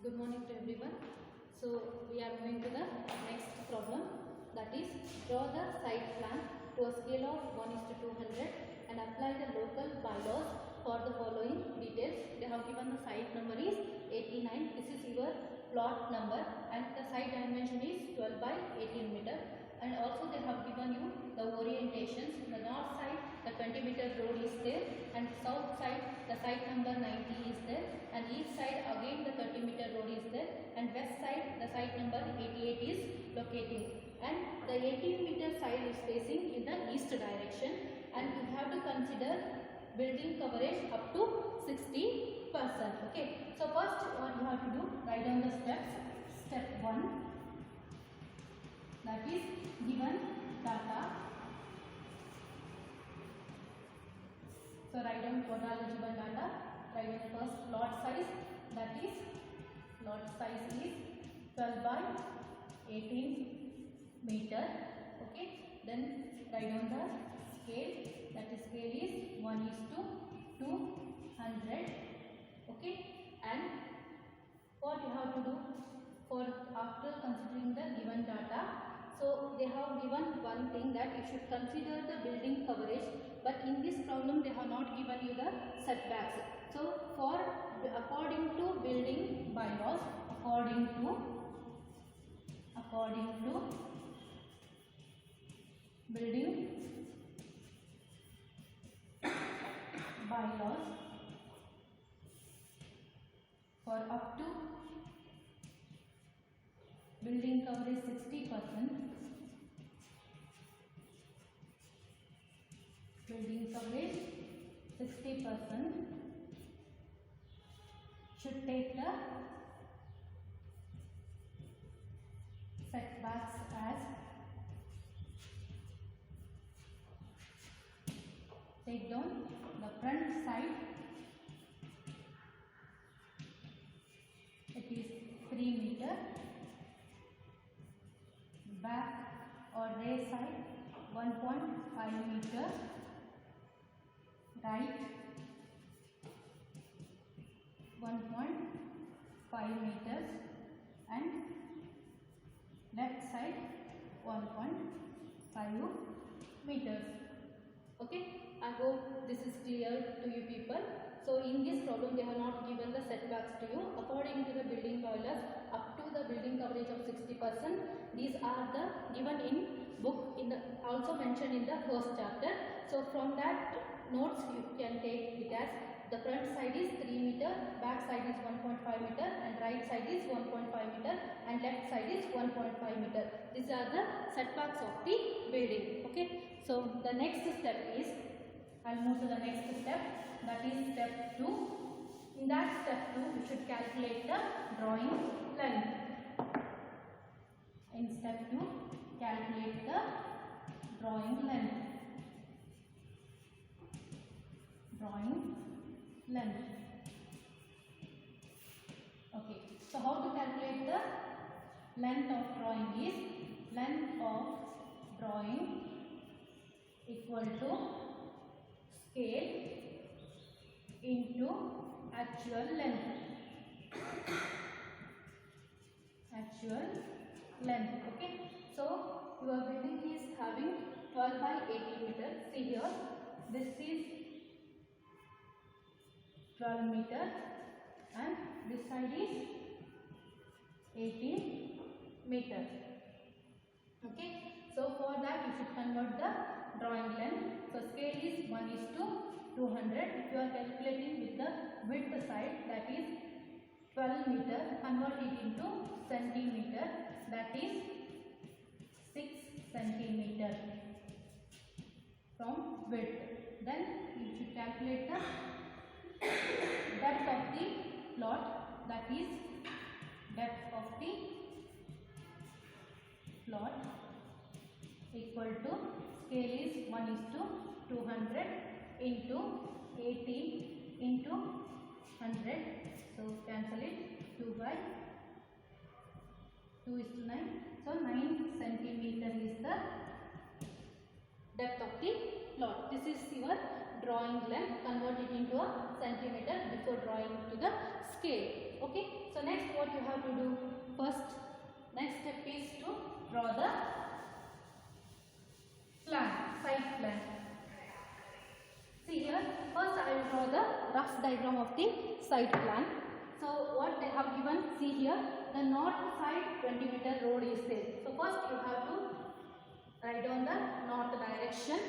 Good morning to everyone. So we are moving to the next problem, that is draw the site plan to a scale of 1:200 and apply the local bylaws for the following details. They have given the site number is 89. This is your plot number and the site dimension is 12 by 18 meter, and also they have given you the orientations. The north side the 20-meter road is there, and south side the site number 90 is there, and east side again the 30-meter road is there, and west side the site number 88 is locating, and the 18-meter side is facing in the east direction, and you have to consider building coverage up to 60%. Okay, so first what you have to do, write down the steps. Step 1, that is given data. So write down what are the given data. Write down first lot size, that is lot size is 12 by 18 meter. Okay, then write down the scale, that is scale is 1:200. Okay, and what you have to do for after considering the given data. So they have given one thing, that you should consider the building coverage, but in this problem they have not given you the setbacks. So for according to building bylaws, according to building bylaws, for up to building coverage 60%, building coverage 60% should take the setbacks as, take down the front side, it is 3 meter, back or rear side 1.5 meter, right 1.5 meters, and left side 1.5 meters. Okay, I hope this is clear to you people. So in this problem they have not given the setbacks to you. According to the building bylaws, up to the building coverage of 60%, these are the given in book, in the also mentioned in the first chapter. So from that notes you can take it as the front side is 3 meter, back side is 1.5 meter, and right side is 1.5 meter, and left side is 1.5 meter. These are the setbacks of the building. Okay, so the next step is, I'll move to the next step, that is step 2. In that step 2 you should calculate the drawing length. In step 2 calculate the drawing length. Okay, so how to calculate the length of drawing is, length of drawing equal to scale into actual length. Okay, so your building is having 12 by 18 meter. See here, this is 12 meter and this side is 18 meter. Okay, so for that you should convert the drawing length. So scale is 1:200. If you are calculating with the width side, that is 12 meter, convert it into centimeter, that is 6 centimeter from width. Then you should calculate the depth of the plot, that is depth of the plot equal to, scale is 1:200 into 18 into 100. So cancel it, 2 by 2:9. So 9 centimeter is the depth of the plot. This is your drawing length. Convert it into a centimeter before drawing to the scale. Okay, so next what you have to do first, next step is to draw the plan, site plan. See here, first I will draw the rough diagram of the site plan. So what they have given, see here, the north side 20-meter road is there. So first you have to write down the north direction.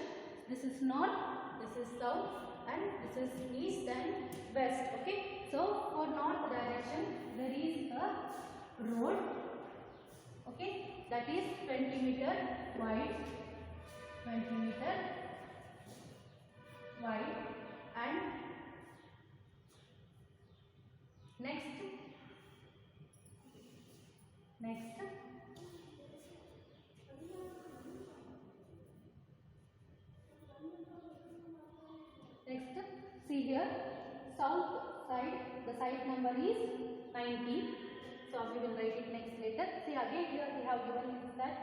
This is north, this is south, and this is east and west. Okay, so for north direction there is a road, okay, that is 20-meter wide, 20-meter wide, and next see here, south side the site number is 90, so we will write it next later. See again here we have given that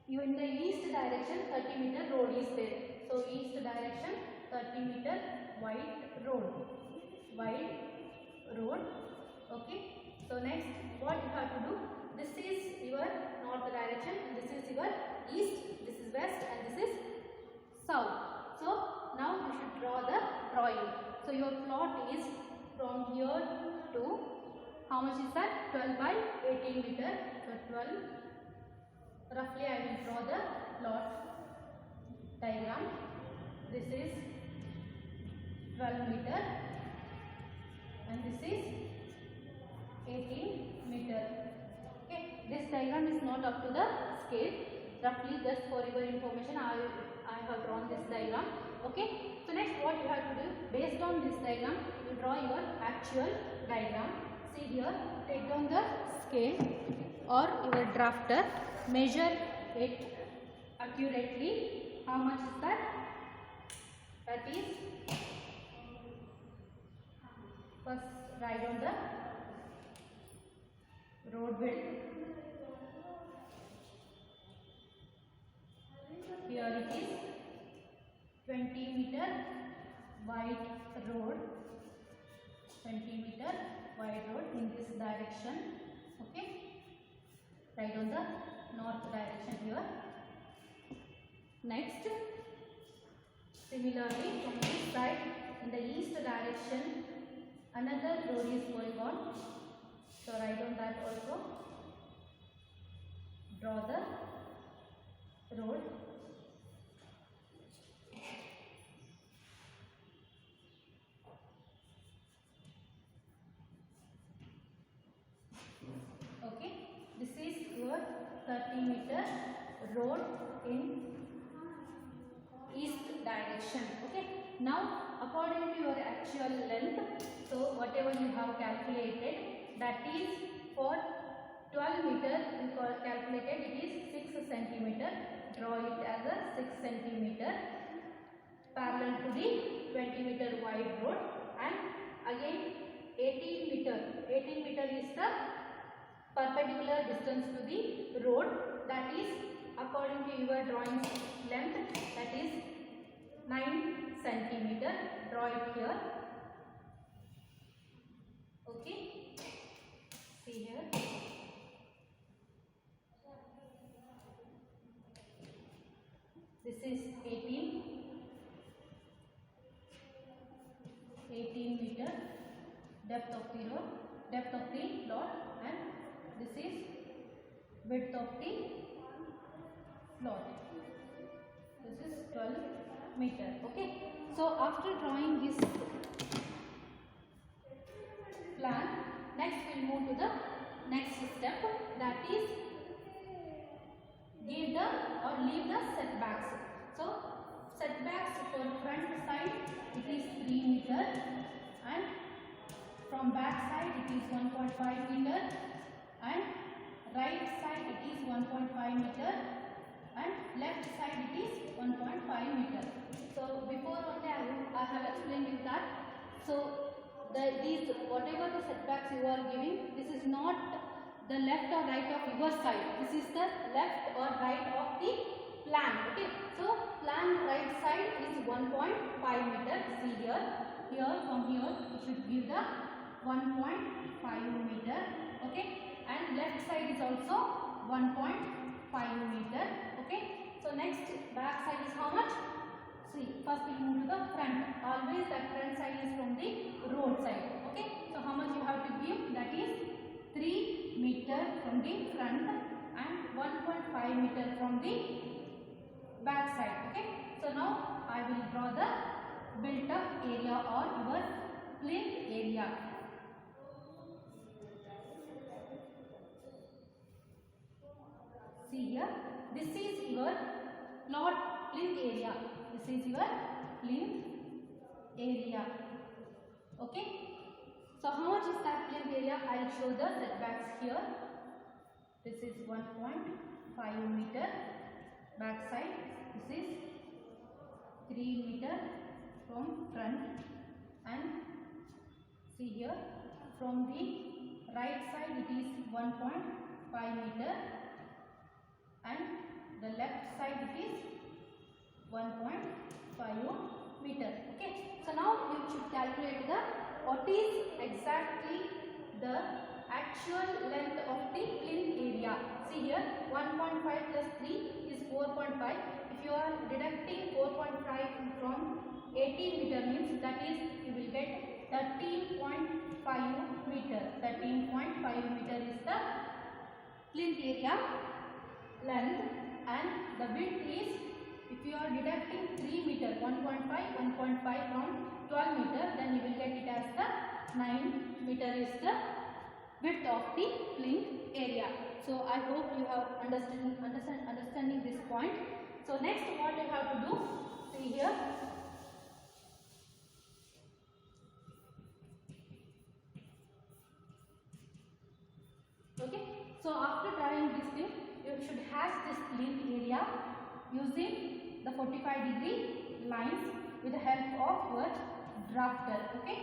you in the east direction 30-meter road is there. So east direction 30-meter wide road, okay. So next what you have to do, this is your north direction, this is your east, this is west, and this is south. So now you should draw the drawing. So your plot is from here to, how much is that, 12 by 18 meter. So 12, roughly I will draw the plot diagram. This is 12 meter and this is 18 meter. Okay, this diagram is not up to the scale. Roughly, just for your information, I have drawn this diagram. Okay, so next what you have to do, based on this diagram, you draw your actual diagram. See here, take down the scale or your drafter, measure it accurately. How much is that? That is, first write down the road width. Here it is 20-meter wide road, 20-meter wide road in this direction. Okay, write on the north direction here. Next, similarly from this side in the east direction another road is going on. So write on that also. Draw the road. Okay, this is your 30-meter road in east direction. Okay, now according to your actual length, so whatever you have calculated, that is for 12 meter you calculated, it is 6 centimeter. Draw it as a 6 centimeter parallel to the 20-meter wide road, and again 18 meter. 18 meter is the perpendicular distance to the road, that is according to your drawing length, that is 9 centimeter. Draw it here. Okay, see here. This is 18 meter depth of the road, depth of the plot, and this is width of the plot. This is 12 meter. Okay, so after drawing this plan, next we'll move to the next step, that is give the or leave the setbacks. So setbacks for front side it is 3 meter, and from back side it is 1.5 meter, and right side it is 1.5 meter, and left side it is 1.5 meter. So before only I have explained you that. So these whatever the setbacks you are giving, this is not the left or right of your side. This is the left or right of the plan. Okay. So plan right side is 1.5 meter. See here. Here from here you should give the 1.5 meter. Okay, and left side is also 1.5 meter. Okay, so next back side is how much? See, first we move to the front. Always that front side is from the road side. Okay, so how much you have to give? That is 3 meter from the front and 1.5 meter from the back side. Okay, so now I will draw the built up area or your plinth area. See here, this is your plot plinth area. This is your plinth area. Okay, so how much is that plinth area? I will show the setbacks here. This is 1.5 meter back side. This is 3 meter from front, and see here from the right side it is 1.5 meter and the left side it is 1.5 meter. Okay, so now you should calculate the what is exactly the actual length of the plinth area. See here, 1.5 plus 3 is 4.5. If you are deducting 4.5 from 18 meter means that is you will get 13.5 meter. 13.5 meter is the plinth area length, and the width is, if you are deducting 3 meter, 1.5 from 12 meter, then you will get it as the 9 meter is the width of the plinth area. So I hope you have understanding this point. So next what you have to do, see here. Okay, so after drawing this thing, you should hash this plinth area using the 45-degree lines with the help of your drafter. Okay,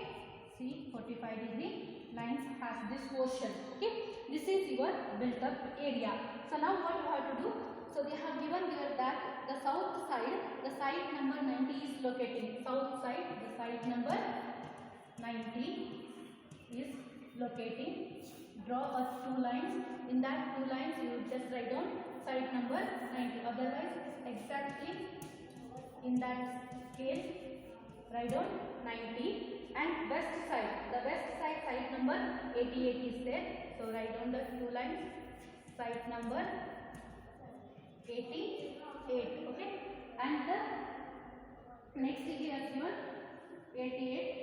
see 45-degree lines has this portion. Okay, this is your built up area. So now what you have to do? So they have given here that the south side, the side number 90 is locating. South side, the side number 90 is locating. Draw us 2 lines. In that 2 lines you just write down side number 90. Otherwise exactly in that case write down 90. And west side, the west side number 88 is there. So write down the 2 lines. Side number 88. Okay, and the next here as your 88.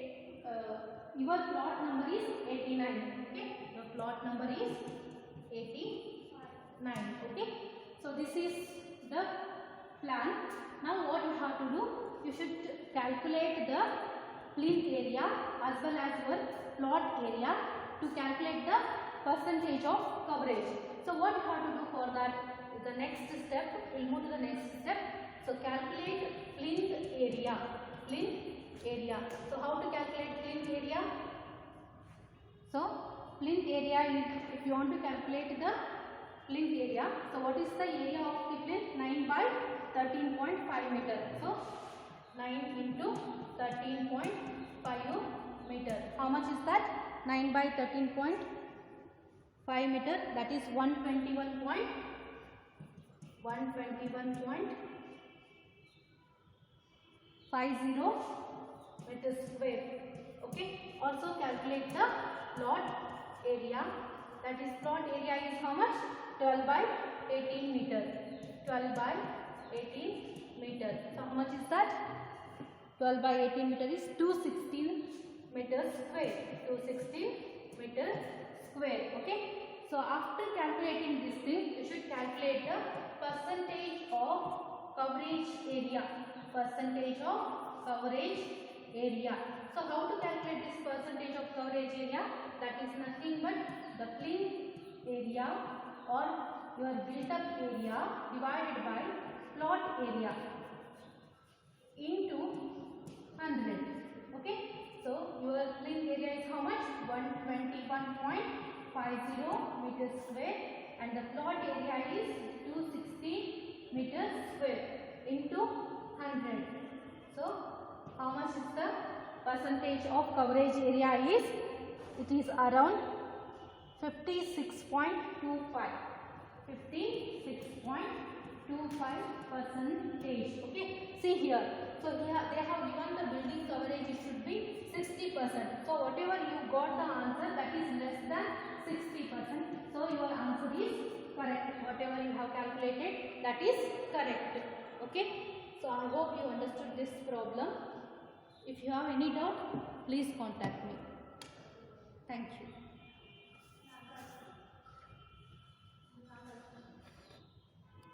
Your plot number is 89. Okay, your plot number is 89. Okay, so this is the plan. Now what you have to do? You should calculate the plinth area as well as your plot area to calculate the percentage of coverage. So what you have to do for that? The next step, we'll move to the next step. So calculate plinth area. Plinth area. So how to calculate plinth area? So plinth area is, if you want to calculate the plinth area, so what is the area of the plinth? 9 by 13.5 meter. So 9 into 13.5 meter. How much is that? 9 by 13.5 meter. That is 121.50 meter square. Okay. Also calculate the plot area. That is plot area is how much? 12 by 18 meter. 12 by 18 meter. So how much is that? 12 by 18 meter is 216 meter square. 216 meter square. Okay. So after calculating this thing, you should calculate the percentage of coverage area. Percentage of coverage area. So how to calculate this percentage of coverage area? That is nothing but the plinth area or your built up area divided by plot area into 100. Okay. So your plinth area is how much? 121.50 meter square, and the plot area is 260 meter square into 100. So how much is the percentage of coverage area is it is around 56.25. 56.25%. Okay. See here. So here they have given the building coverage. It should be 60%. So whatever you got the answer, that is less than 60%. So your answer is correct. Whatever you have calculated, that is correct. Okay. So I hope you understood this problem. If you have any doubt, please contact me. Thank you.